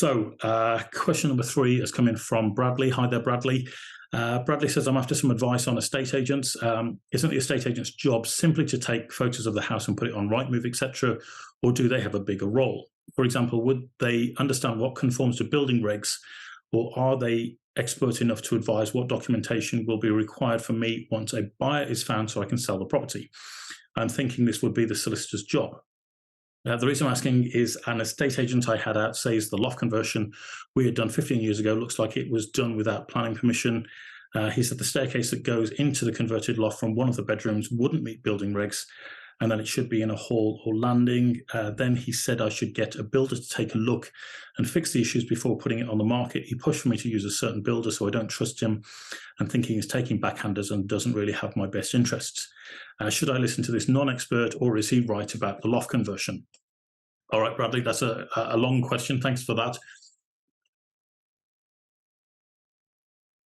Question number 3 has come in from Bradley. Hi there, Bradley. Bradley says, I'm after some advice on estate agents. Isn't the estate agent's job simply to take photos of the house and put it on Rightmove, etc., or do they have a bigger role? For example, would they understand what conforms to building regs, or are they expert enough to advise what documentation will be required for me once a buyer is found so I can sell the property? I'm thinking this would be the solicitor's job. The reason I'm asking is an estate agent I had out says the loft conversion we had done 15 years ago looks like it was done without planning permission. He said the staircase that goes into the converted loft from one of the bedrooms wouldn't meet building regs, and then it should be in a hall or landing. Then he said I should get a builder to take a look and fix the issues before putting it on the market. He pushed for me to use a certain builder, so I don't trust him and thinking he's taking backhanders and doesn't really have my best interests. Should I listen to this non-expert, or is he right about the loft conversion? All right, Bradley, that's a long question. Thanks for that.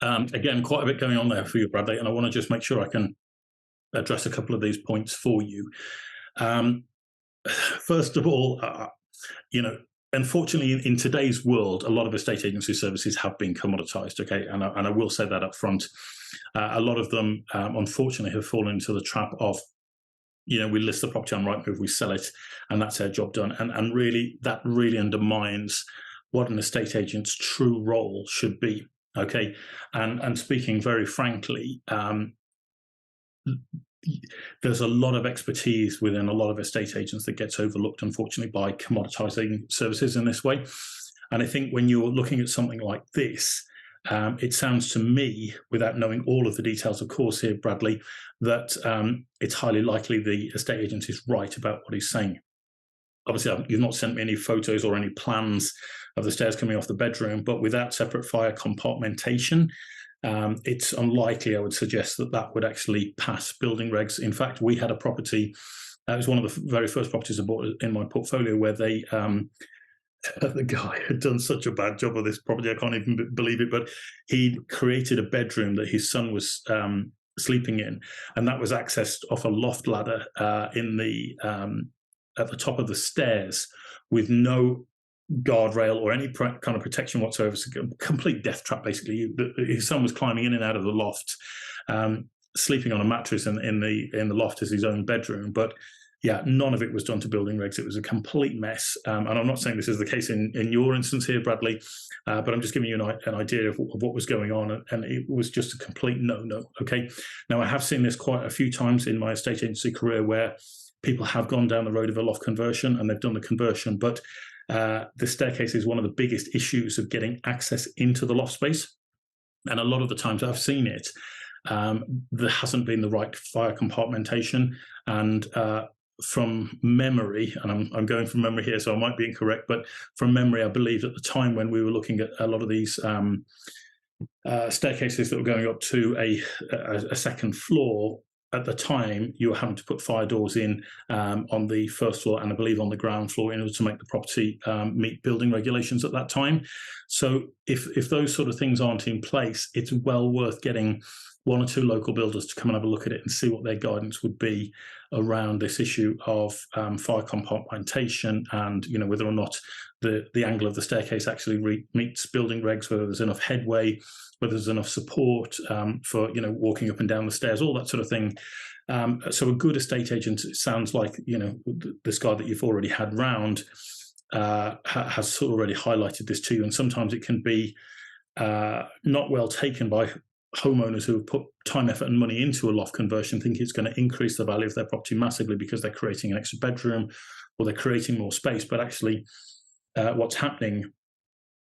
Again, quite a bit going on there for you, Bradley, and I want to just make sure I can address a couple of these points for you. First of all, unfortunately, in today's world, a lot of estate agency services have been commoditized, okay? And I will say that up front. A lot of them, unfortunately, have fallen into the trap of, we list the property on Rightmove, we sell it, and that's our job done. And really, that really undermines what an estate agent's true role should be, okay? And speaking very frankly, there's a lot of expertise within a lot of estate agents that gets overlooked, unfortunately, by commoditizing services in this way. And I think when you're looking at something like this, it sounds to me, without knowing all of the details, of course, here, Bradley, that it's highly likely the estate agent is right about what he's saying. Obviously, you've not sent me any photos or any plans of the stairs coming off the bedroom, but without separate fire compartmentation, it's unlikely, I would suggest, that would actually pass building regs. In fact, we had a property, it was one of the very first properties I bought in my portfolio, where they, the guy had done such a bad job of this property, I can't even believe it, but he'd created a bedroom that his son was sleeping in, and that was accessed off a loft ladder at the top of the stairs with no guardrail or any kind of protection whatsoever. It's a complete death trap, basically. His son was climbing in and out of the loft, sleeping on a mattress in the loft as his own bedroom. But yeah, none of it was done to building regs. It was a complete mess. And I'm not saying this is the case in your instance here, Bradley, but I'm just giving you an idea of what was going on. And it was just a complete no-no, okay? Now, I have seen this quite a few times in my estate agency career where people have gone down the road of a loft conversion and they've done the conversion, but the staircase is one of the biggest issues of getting access into the loft space. And a lot of the times I've seen it, there hasn't been the right fire compartmentation. And from memory, and I'm going from memory here, so I might be incorrect, but from memory, I believe at the time when we were looking at a lot of these staircases that were going up to a second floor, at the time, you were having to put fire doors in on the first floor and I believe on the ground floor in order to make the property meet building regulations at that time. So if those sort of things aren't in place, it's well worth getting one or two local builders to come and have a look at it and see what their guidance would be around this issue of fire compartmentation and whether or not the angle of the staircase actually meets building regs, whether there's enough headway, whether there's enough support for walking up and down the stairs, all that sort of thing. So a good estate agent, it sounds like this guy that you've already had round has sort of already highlighted this to you, and sometimes it can be not well taken by homeowners who have put time, effort and money into a loft conversion, think it's going to increase the value of their property massively because they're creating an extra bedroom or they're creating more space. But actually what's happening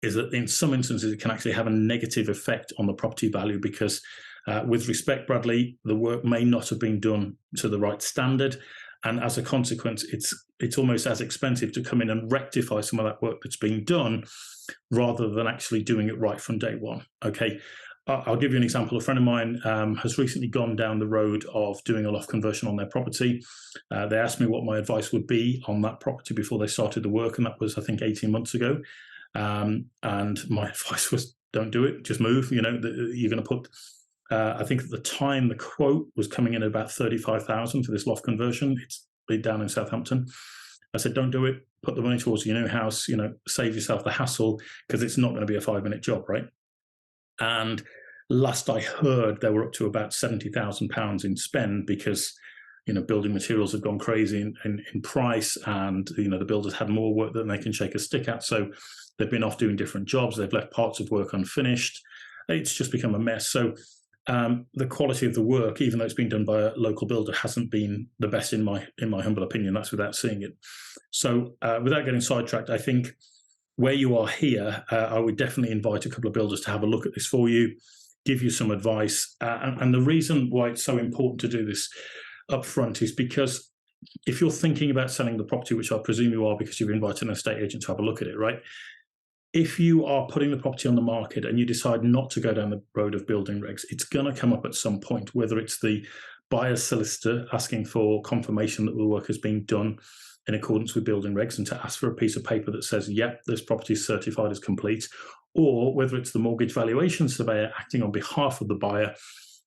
is that in some instances it can actually have a negative effect on the property value because with respect, Bradley, the work may not have been done to the right standard. And as a consequence, it's almost as expensive to come in and rectify some of that work that's being done rather than actually doing it right from day one. Okay. I'll give you an example. A friend of mine has recently gone down the road of doing a loft conversion on their property. They asked me what my advice would be on that property before they started the work, and that was, I think, 18 months ago. And my advice was, don't do it, just move. You're going to put, I think at the time, the quote was coming in at about 35,000 for this loft conversion. It's down in Southampton. I said, don't do it. put the money towards your new house, save yourself the hassle, because it's not going to be a 5-minute job, right? And last I heard, they were up to about £70,000 in spend, because building materials have gone crazy in price, and the builders had more work than they can shake a stick at. So they've been off doing different jobs. They've left parts of work unfinished. It's just become a mess. So the quality of the work, even though it's been done by a local builder, hasn't been the best in my humble opinion. That's without seeing it. So without getting sidetracked, I think where you are here, I would definitely invite a couple of builders to have a look at this for you, give you some advice. And the reason why it's so important to do this up front is because if you're thinking about selling the property, which I presume you are because you've invited an estate agent to have a look at it, right? If you are putting the property on the market and you decide not to go down the road of building regs, it's going to come up at some point, whether it's the buyer's solicitor asking for confirmation that the work has been done in accordance with building regs and to ask for a piece of paper that says, yep, this property is certified as complete, or whether it's the mortgage valuation surveyor acting on behalf of the buyer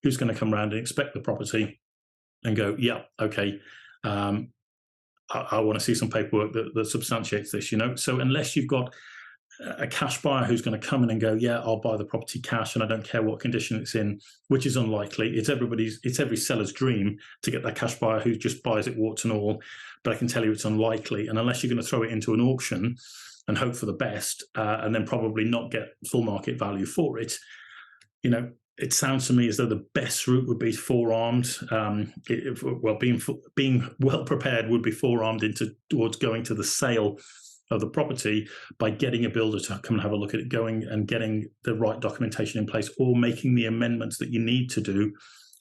who's going to come around and inspect the property and go, yeah, okay, I want to see some paperwork that substantiates this, So unless you've got a cash buyer who's going to come in and go, yeah, I'll buy the property cash and I don't care what condition it's in, which is unlikely. It's every seller's dream to get that cash buyer who just buys it warts and all, but I can tell you it's unlikely. And unless you're going to throw it into an auction and hope for the best, and then probably not get full market value for it, it sounds to me as though the best route would be forearmed. Being well prepared would be forearmed towards going to the sale of the property by getting a builder to come and have a look at it, going and getting the right documentation in place, or making the amendments that you need to do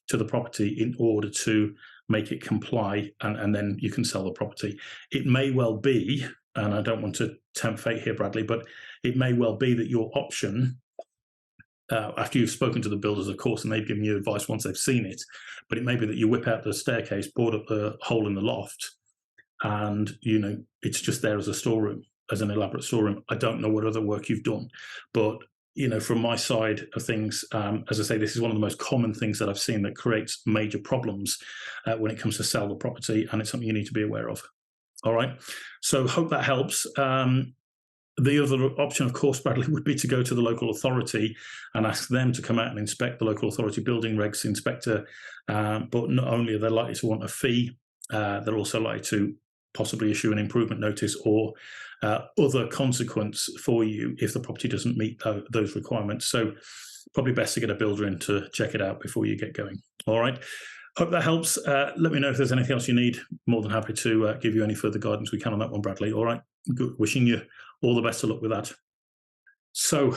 to the property in order to make it comply, and then you can sell the property. It may well be, and I don't want to tempt fate here, Bradley, but it may well be that your option, after you've spoken to the builders, of course, and they've given you advice once they've seen it, but it may be that you whip out the staircase, board up the hole in the loft, and it's just there as a storeroom, as an elaborate storeroom. I don't know what other work you've done, but from my side of things, as I say, this is one of the most common things that I've seen that creates major problems when it comes to sell the property, and it's something you need to be aware of. All right, so hope that helps. The other option, of course, Bradley, would be to go to the local authority and ask them to come out and inspect the local authority building regs inspector. But not only are they likely to want a fee, they're also likely to possibly issue an improvement notice or other consequence for you if the property doesn't meet those requirements. So probably best to get a builder in to check it out before you get going. All right. Hope that helps. Let me know if there's anything else you need. More than happy to give you any further guidance we can on that one, Bradley. All right. Good. Wishing you all the best of luck with that. So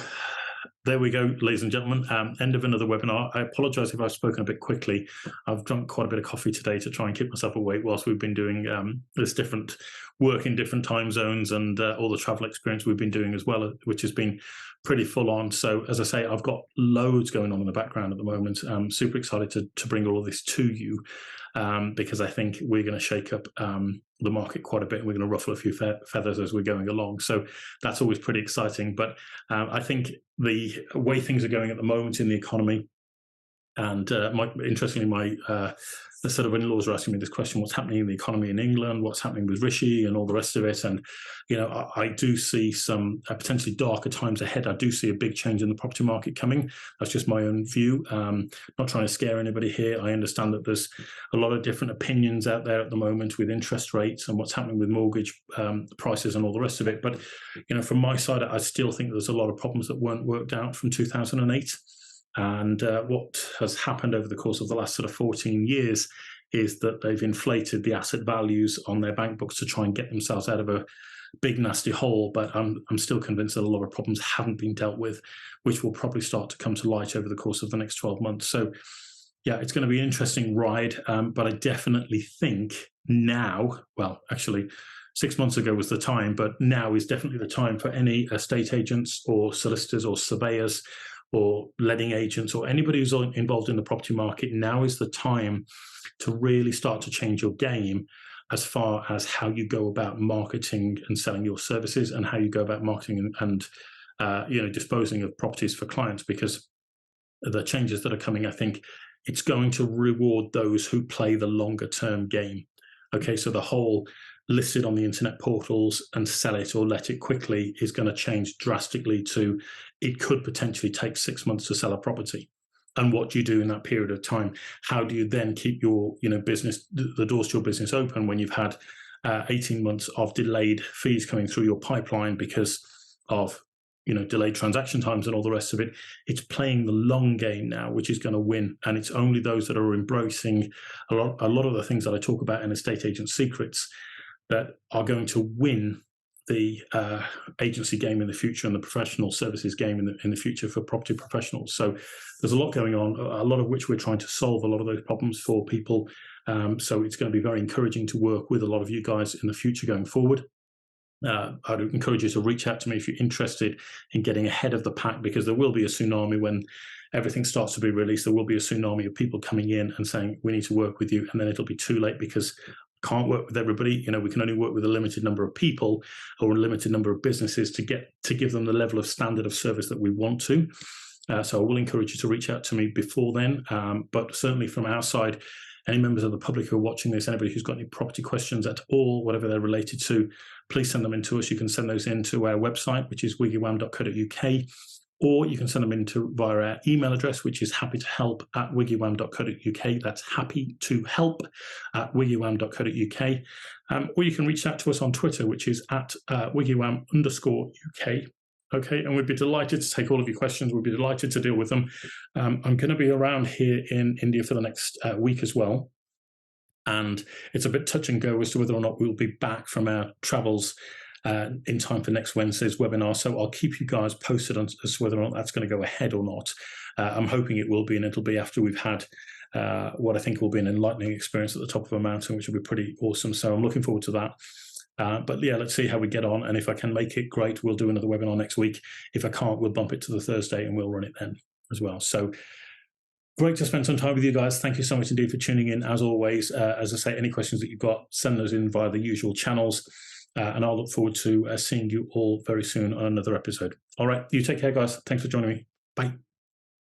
there we go, ladies and gentlemen. End of another webinar. I apologize if I've spoken a bit quickly. I've drunk quite a bit of coffee today to try and keep myself awake whilst we've been doing this different work in different time zones, and all the travel experience we've been doing as well, which has been pretty full on. So as I say, I've got loads going on in the background at the moment. I'm super excited to bring all of this to you, because I think we're going to shake up the market quite a bit. We're going to ruffle a few feathers as we're going along. So that's always pretty exciting. But I think the way things are going at the moment in the economy, and interestingly, my the set of in-laws are asking me this question: what's happening in the economy in England? What's happening with Rishi and all the rest of it? And I do see some potentially darker times ahead. I do see a big change in the property market coming. That's just my own view. Not trying to scare anybody here. I understand that there's a lot of different opinions out there at the moment with interest rates and what's happening with mortgage prices and all the rest of it. But from my side, I still think there's a lot of problems that weren't worked out from 2008. And what has happened over the course of the last sort of 14 years is that they've inflated the asset values on their bank books to try and get themselves out of a big nasty hole. But I'm still convinced that a lot of problems haven't been dealt with, which will probably start to come to light over the course of the next 12 months. So yeah, it's going to be an interesting ride. But I definitely think now, well, actually 6 months ago was the time, but now is definitely the time for any estate agents or solicitors or surveyors or letting agents or anybody who's involved in the property market. Now is the time to really start to change your game as far as how you go about marketing and selling your services, and how you go about marketing and disposing of properties for clients, because the changes that are coming, I think it's going to reward those who play the longer term game. Okay, so the whole list it on the internet portals and sell it or let it quickly is going to change drastically to it could potentially take 6 months to sell a property. And what do you do in that period of time? How do you then keep your business, the doors to your business open when you've had 18 months of delayed fees coming through your pipeline because of delayed transaction times and all the rest of it? It's playing the long game now, which is going to win. And it's only those that are embracing a lot of the things that I talk about in Estate Agent Secrets that are going to win the agency game in the future and the professional services game in the future for property professionals. So there's a lot going on, a lot of which we're trying to solve a lot of those problems for people. So it's going to be very encouraging to work with a lot of you guys in the future going forward. I'd encourage you to reach out to me if you're interested in getting ahead of the pack, because there will be a tsunami when everything starts to be released. There will be a tsunami of people coming in and saying, we need to work with you. And then it'll be too late because can't work with everybody. We can only work with a limited number of people or a limited number of businesses to give them the level of standard of service that we want to. So I will encourage you to reach out to me before then. But certainly from our side, any members of the public who are watching this, anybody who's got any property questions at all, whatever they're related to, please send them in to us. You can send those in to our website, which is wiggywam.co.uk, or you can send them in via our email address, which is happytohelp@wiggywam.co.uk. That's happytohelp@wiggywam.co.uk. Or you can reach out to us on Twitter, which is at @wiggywam_UK. Okay, and we'd be delighted to take all of your questions. We'd be delighted to deal with them. I'm going to be around here in India for the next week as well. And it's a bit touch and go as to whether or not we'll be back from our travels in time for next Wednesday's webinar. So I'll keep you guys posted as to whether or not that's going to go ahead or not. I'm hoping it will be, and it'll be after we've had what I think will be an enlightening experience at the top of a mountain, which will be pretty awesome. So I'm looking forward to that. But yeah, let's see how we get on. And if I can make it, great, we'll do another webinar next week. If I can't, we'll bump it to the Thursday and we'll run it then as well. So great to spend some time with you guys. Thank you so much indeed for tuning in. As always, as I say, any questions that you've got, send those in via the usual channels. And I'll look forward to seeing you all very soon on another episode. All right, you take care, guys. Thanks for joining me. Bye.